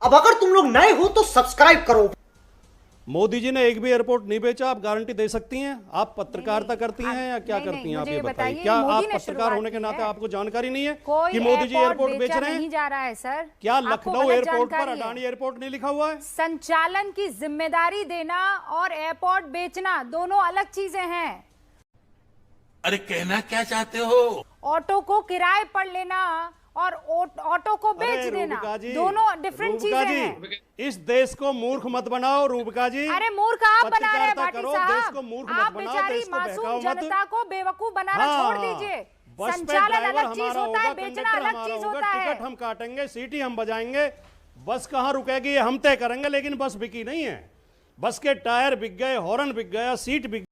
अब अगर तुम लोग नए हो तो सब्सक्राइब करो। मोदी जी ने एक भी एयरपोर्ट नहीं बेचा, आप गारंटी दे सकती हैं? आप पत्रकारिता करती हैं या क्या करती हैं? आप ये बताइए, क्या आप पत्रकार होने के नाते आपको जानकारी नहीं है कि मोदी जी एयरपोर्ट बेच रहे हैं? नहीं जा रहा है सर। क्या लखनऊ एयरपोर्ट पर अडानी एयरपोर्ट नहीं लिखा हुआ है? संचालन की जिम्मेदारी देना और एयरपोर्ट बेचना दोनों अलग चीजें हैं। अरे कहना क्या चाहते हो? ऑटो को किराए पर लेना और ऑटो को बेच देना दोनों डिफरेंट चीजें हैं। इस देश को मूर्ख मत बनाओ रूपका जी। अरे मूर्ख आप बना रहे हैं भाटी साहब। देश को मूर्ख मत आप बनाओ, बेचारी देश को मासूम बहकाओ मत। जनता को बेवकूफ बनाना छोड़ दीजिए। संचालन अलग चीज होता है, बेचना अलग चीज होता है। टिकट हम काटेंगे, सीटी हम बजाएंगे, बस कहाँ रुकेगी ये हम तय करेंगे, लेकिन बस बिकी नहीं है। बस के टायर बिक गए, हॉर्न बिक गया, सीट बिक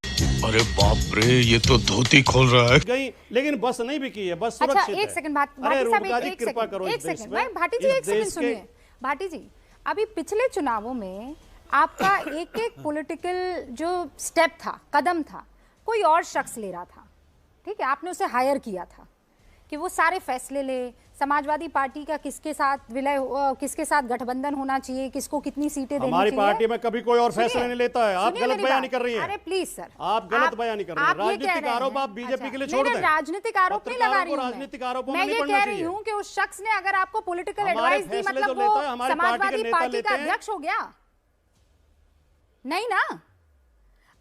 अरे बाप रे, ये तो धोती खोल रहा है। गई, लेकिन बस नहीं बिकी है, बस अच्छा सुरक्षित एक है। सेकंड भाटी साहब, एक सेकंड भाटी जी, एक सेकंड सुनिए। भाटी जी, अभी पिछले चुनावों में आपका एक एक पॉलिटिकल जो स्टेप था, कदम था, कोई और शख्स ले रहा था, ठीक है? आपने उसे हायर किया था कि वो सारे फैसले ले, समाजवादी पार्टी का किसके साथ विलय, किसके साथ गठबंधन होना चाहिए, किसको कितनी सीटें देनी चाहिए। हमारी पार्टी में कभी कोई और फैसला नहीं लेता है। आप गलत बयानी कर रही हैं। अरे प्लीज सर, आप गलत बयानी कर रही हैं। राजनीतिक आरोप आप बीजेपी के लिए छोड़ दें। राजनीतिक आरोप नहीं लगा रही हूं, राजनीतिक आरोप मैं ये कह रही हूं कि उस शख्स ने अगर आपको पॉलिटिकल एडवाइस दी, मतलब वो समाजवादी पार्टी का अध्यक्ष हो गया? नहीं ना।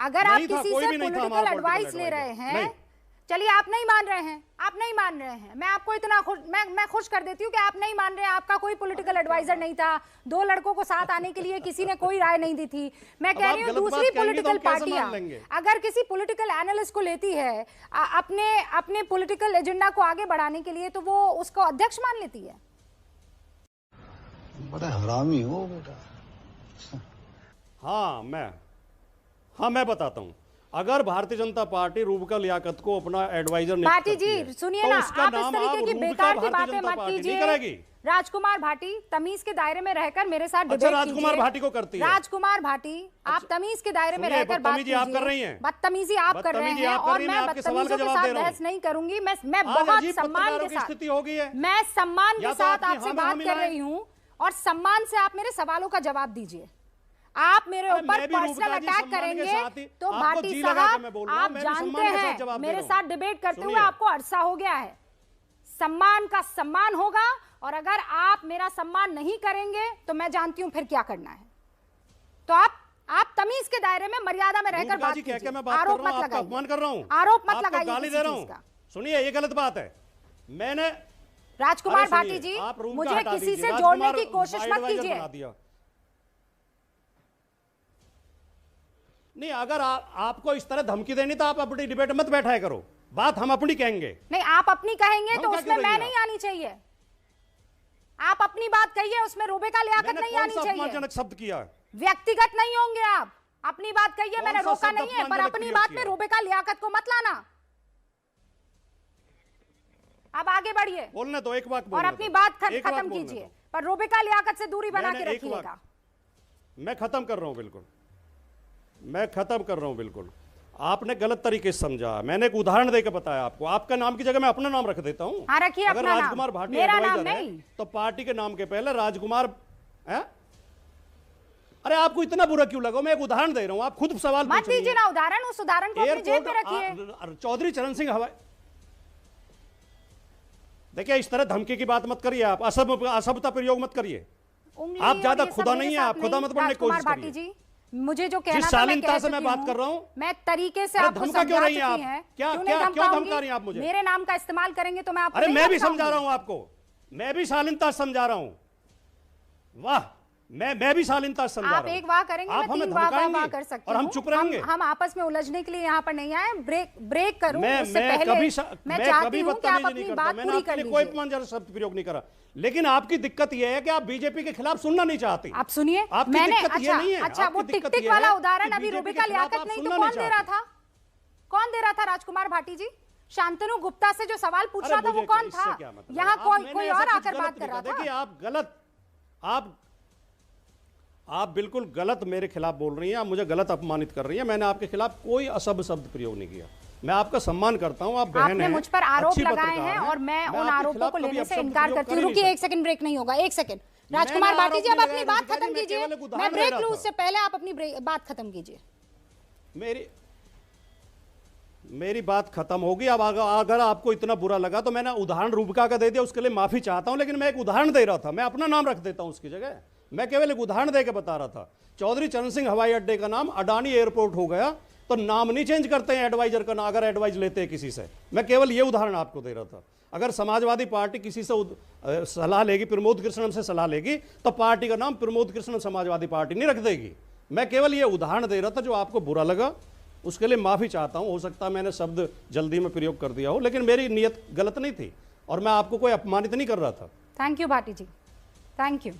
अगर आप किसी से पॉलिटिकल एडवाइस ले रहे हैं, चलिए आप नहीं मान रहे हैं, आप नहीं मान रहे हैं, मैं आपको इतना मैं खुश कर देती हूँ कि आप नहीं मान रहे हैं। आपका कोई पॉलिटिकल एडवाइजर नहीं था, दो लड़कों को साथ आने के लिए किसी ने कोई राय नहीं दी थी। मैं कह रही हूँ दूसरी पॉलिटिकल पार्टियां अगर किसी पॉलिटिकल एनालिस्ट को लेती है अपने पॉलिटिकल एजेंडा को आगे बढ़ाने के लिए, तो वो उसको अध्यक्ष मान लेती है। बड़ा हरामी हो बेटा। हाँ मैं बताता हूँ। अगर भारतीय जनता पार्टी रूबका लियाकत को अपना एडवाइजर नहीं भाटी जी सुनिए ना, आप इस तरीके की बेकार की बातें मत कीजिए। राजकुमार भाटी, तमीज के दायरे में रहकर मेरे साथ डिबेट कीजिए। राजकुमार भाटी को करती है। राजकुमार भाटी, आप तमीज के दायरे में रहकर बात कीजिए। आप कर रही हैं, बदतमीजी आप कर रहे हैं, और मैं बदतमीजों के साथ बहस नहीं करूंगी। मैं बहुत सम्मान के साथ, मैं सम्मान के साथ आपसे बात कर रही हूँ, और सम्मान से आप मेरे सवालों का जवाब दीजिए। आप मेरे ऊपर पर्सनल अटैक करेंगे तो भाटी साहब, आप जानते हैं मेरे साथ डिबेट करते हुए आपको अरसा हो गया है। सम्मान का सम्मान होगा, और अगर आप मेरा सम्मान नहीं करेंगे तो मैं जानती हूं फिर क्या करना है। तो आप तमीज के दायरे में, मर्यादा में रहकर बात कीजिए। आरोप मत लगाइए, अपमान कर रहा हूं, आरोप मत लगाइए, गाली दे रहा हूं। सुनिए, ये गलत बात है। मैंने राजकुमार भाटी जी, मुझे किसी से जोड़ने की कोशिश मत कीजिए। नहीं, अगर आपको इस तरह धमकी देनी तो आप अपनी डिबेट मत बैठाया करो, बात हम अपनी कहेंगे। नहीं, आप अपनी कहेंगे तो उसमें मैं नहीं आनी चाहिए। आप अपनी बात कहिए, उसमें रूबे का लियाकत नहीं आनी चाहिए। अपमानजनक शब्द किया, व्यक्तिगत नहीं होंगे आप, अपनी बात कहिए, मैंने रोका नहीं है, पर अपनी बात में रूबे का लियाकत को मत लाना। अब आगे बढ़िए, बोलने दो, एक बात और अपनी बात खत्म कीजिए, पर रूबे का लियाकत से दूरी बना के रखिएगा। मैं खत्म कर रहा हूं, बिल्कुल मैं खत्म कर रहा हूं। बिल्कुल आपने गलत तरीके से समझा। मैंने एक उदाहरण देकर बताया आपको। आपका नाम की जगह मैं अपना नाम रख देता हूं। हाँ, रखिए अगर अपना राजकुमार नाम। भाटी मेरा नाम एडवाइजर है नहीं, तो पार्टी के नाम के पहले राजकुमार है। अरे आपको इतना बुरा क्यों लगा? मैं एक उदाहरण दे रहा हूं, आप खुद सवाल मत दीजिए ना उदाहरण, उस उदाहरण को अपनी जेब में रखिए। चौधरी चरण सिंह हवाई, देखिए इस तरह धमकी की बात मत करिए, आप असभ्यता प्रयोग मत करिए। आप ज्यादा खुदा नहीं है, आप खुदा मत बनने की कोशिश करिए। मुझे जो कहना जिस शालीनता से मैं बात कर रहा हूं, मैं तरीके से आपको धमका क्यों रही हैं आप? क्यों धमका रही हैं आप मुझे? मेरे नाम का इस्तेमाल करेंगे तो मैं आपको अरे मैं भी समझा रहा हूं आपको, मैं भी शालीनता से समझा रहा हूं। वाह, मैं भी शालीनता से समझा रहा हूं। आप एक वाह करेंगे, मैं तीन वाह कर सकती हूं, और हम चुप रहेंगे। हम आपस में उलझने के लिए यहाँ पर नहीं आए। ब्रेक करूं उससे मैं पहले मैं चाहती कभी हूं कि आप बदतमीजी अपनी नहीं बात करता। मैंने पूरी आपके कर लिए कोई लीजिए। अपमानजनक शब्द प्रयोग नहीं करा, लेकिन आपकी दिक्कत यह है कि आप बीजेपी के खिलाफ सुनना नहीं चाहती। आप सुनिए, मैंने अच्छा वो टिक टिक वाला उदाहरण अभी रूबे का लियाकत नहीं तो कौन दे रहा था? कौन दे रहा था? राजकुमार भाटी जी, शांतनु गुप्ता से जो सवाल पूछ रहा था वो कौन था? यहाँ कोई और आकर बात कर रहा था। देखिए आप गलत, आप बिल्कुल गलत मेरे खिलाफ बोल रही हैं, आप मुझे गलत अपमानित कर रही हैं। मैंने आपके खिलाफ कोई असभ्य शब्द प्रयोग नहीं किया। मैं आपका सम्मान करता हूं, आप बहन हैं, आपने मुझ पर आरोप अच्छी लगाए पत्रकार हैं और मैं उन आपके आरोपों खिलाफ को कभी लेने से अपशब्द इनकार प्रयोग करती कर ही हूँ। नहीं रुकिए, सकता। एक सेकंड, ब्रेक नहीं होगा, एक सेकंड। राजकुमार भाटी जी, अब अपनी बात खत्म मैं कीजिए। केवल एक उदाहरण मैं दे ब्रेक रहा लूं था। उससे पहले आप अपनी बात खत्म कीजिए। मेरी बात खत्म होगी। अब अगर आपको इतना बुरा लगा तो मैंने उदाहरण रूबिका का दे दिया, उसके लिए माफी चाहता हूं, लेकिन मैं एक उदाहरण दे रहा था, मैं अपना नाम रख देता हूं उसकी जगह। मैं केवल एक उदाहरण दे के बता रहा था। चौधरी चरण सिंह हवाई अड्डे का नाम अडानी एयरपोर्ट हो गया तो नाम नहीं चेंज करते हैं एडवाइजर का ना, अगर एडवाइज लेते हैं किसी से। मैं केवल ये उदाहरण आपको दे रहा था। अगर समाजवादी पार्टी किसी से सलाह लेगी, प्रमोद कृष्णन से सलाह लेगी, तो पार्टी का नाम प्रमोद कृष्णन समाजवादी पार्टी नहीं रख देगी। मैं केवल ये उदाहरण दे रहा था, जो आपको बुरा लगा उसके लिए माफी चाहता हूं। हो सकता है मैंने शब्द जल्दी में प्रयोग कर दिया हो, लेकिन मेरी नीयत गलत नहीं थी और मैं आपको कोई अपमानित नहीं कर रहा था। Thank you Bhati ji, thank you.